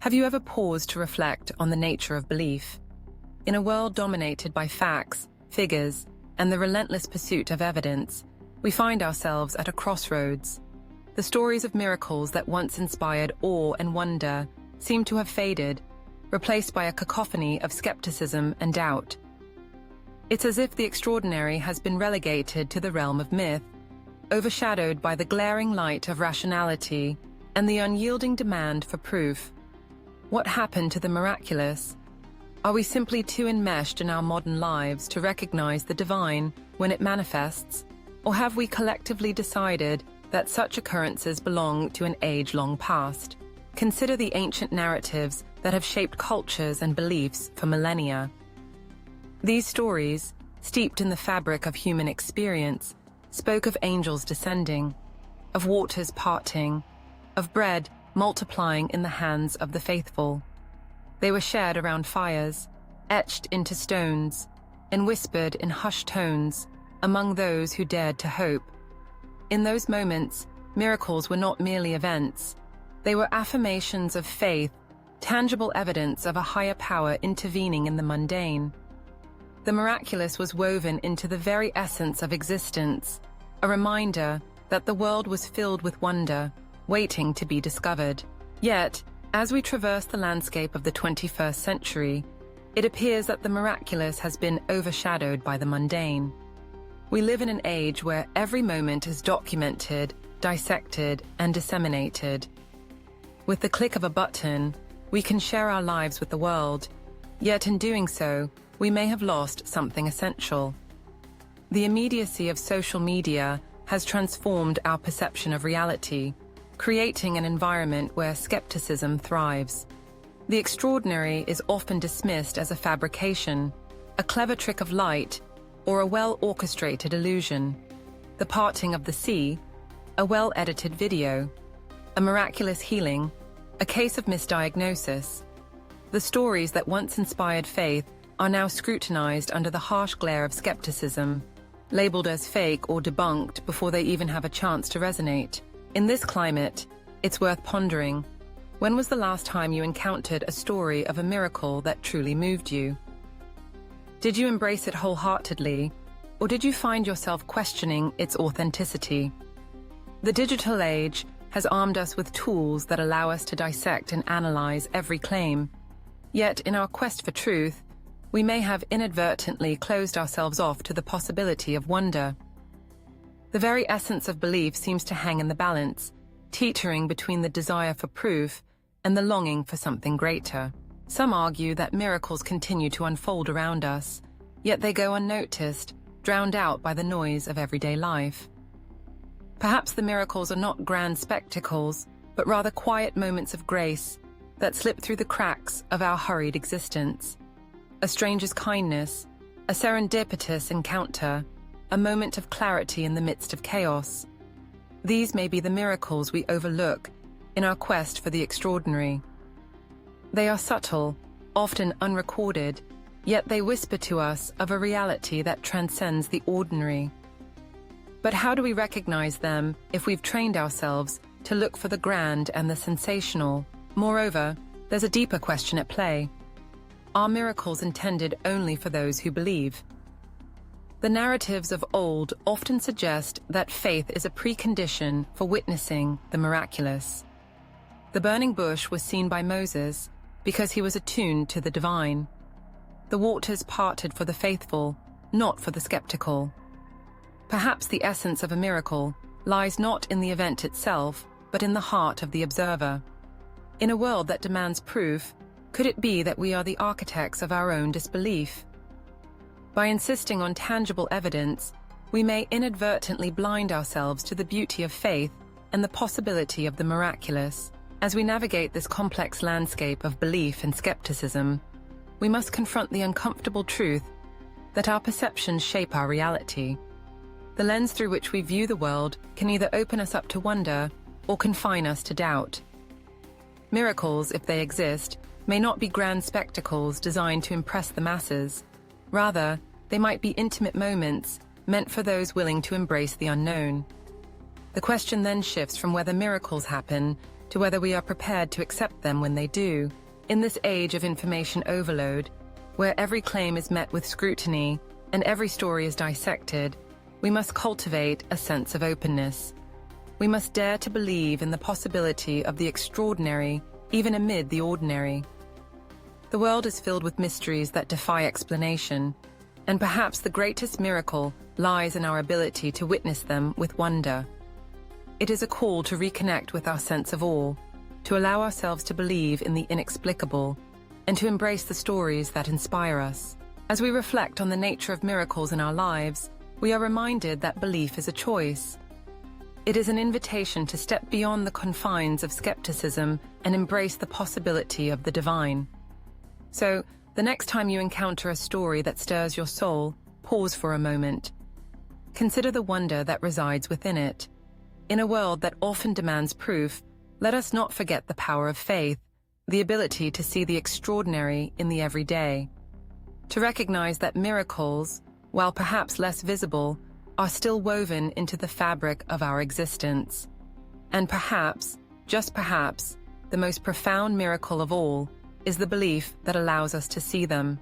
Have you ever paused to reflect on the nature of belief? In a world dominated by facts, figures, and the relentless pursuit of evidence, we find ourselves at a crossroads. The stories of miracles that once inspired awe and wonder seem to have faded, replaced by a cacophony of skepticism and doubt. It's as if the extraordinary has been relegated to the realm of myth, overshadowed by the glaring light of rationality and the unyielding demand for proof. What happened to the miraculous? Are we simply too enmeshed in our modern lives to recognize the divine when it manifests? Or have we collectively decided that such occurrences belong to an age-long past? Consider the ancient narratives that have shaped cultures and beliefs for millennia. These stories, steeped in the fabric of human experience, spoke of angels descending, of waters parting, of bread multiplying in the hands of the faithful. They were shared around fires, etched into stones, and whispered in hushed tones among those who dared to hope. In those moments, miracles were not merely events. They were affirmations of faith, tangible evidence of a higher power intervening in the mundane. The miraculous was woven into the very essence of existence, a reminder that the world was filled with wonder, waiting to be discovered. Yet, as we traverse the landscape of the 21st century, it appears that the miraculous has been overshadowed by the mundane. We live in an age where every moment is documented, dissected, and disseminated. With the click of a button, we can share our lives with the world, yet in doing so, we may have lost something essential. The immediacy of social media has transformed our perception of reality, creating an environment where skepticism thrives. The extraordinary is often dismissed as a fabrication, a clever trick of light, or a well-orchestrated illusion. The parting of the sea, a well-edited video, a miraculous healing, a case of misdiagnosis. The stories that once inspired faith are now scrutinized under the harsh glare of skepticism, labeled as fake or debunked before they even have a chance to resonate. In this climate, it's worth pondering. When was the last time you encountered a story of a miracle that truly moved you? Did you embrace it wholeheartedly, or did you find yourself questioning its authenticity? The digital age has armed us with tools that allow us to dissect and analyze every claim. Yet, in our quest for truth, we may have inadvertently closed ourselves off to the possibility of wonder. The very essence of belief seems to hang in the balance, teetering between the desire for proof and the longing for something greater. Some argue that miracles continue to unfold around us, yet they go unnoticed, drowned out by the noise of everyday life. Perhaps the miracles are not grand spectacles, but rather quiet moments of grace that slip through the cracks of our hurried existence. A stranger's kindness, a serendipitous encounter, a moment of clarity in the midst of chaos. These may be the miracles we overlook in our quest for the extraordinary. They are subtle, often unrecorded, yet they whisper to us of a reality that transcends the ordinary. But how do we recognize them if we've trained ourselves to look for the grand and the sensational? Moreover, there's a deeper question at play. Are miracles intended only for those who believe? The narratives of old often suggest that faith is a precondition for witnessing the miraculous. The burning bush was seen by Moses because he was attuned to the divine. The waters parted for the faithful, not for the skeptical. Perhaps the essence of a miracle lies not in the event itself, but in the heart of the observer. In a world that demands proof, could it be that we are the architects of our own disbelief? By insisting on tangible evidence, we may inadvertently blind ourselves to the beauty of faith and the possibility of the miraculous. As we navigate this complex landscape of belief and skepticism, we must confront the uncomfortable truth that our perceptions shape our reality. The lens through which we view the world can either open us up to wonder or confine us to doubt. Miracles, if they exist, may not be grand spectacles designed to impress the masses. Rather, they might be intimate moments meant for those willing to embrace the unknown. The question then shifts from whether miracles happen to whether we are prepared to accept them when they do. In this age of information overload, where every claim is met with scrutiny and every story is dissected, we must cultivate a sense of openness. We must dare to believe in the possibility of the extraordinary, even amid the ordinary. The world is filled with mysteries that defy explanation, and perhaps the greatest miracle lies in our ability to witness them with wonder. It is a call to reconnect with our sense of awe, to allow ourselves to believe in the inexplicable, and to embrace the stories that inspire us. As we reflect on the nature of miracles in our lives, we are reminded that belief is a choice. It is an invitation to step beyond the confines of skepticism and embrace the possibility of the divine. So, the next time you encounter a story that stirs your soul, pause for a moment. Consider the wonder that resides within it. In a world that often demands proof, let us not forget the power of faith, the ability to see the extraordinary in the everyday. To recognize that miracles, while perhaps less visible, are still woven into the fabric of our existence. And perhaps, just perhaps, the most profound miracle of all is the belief that allows us to see them.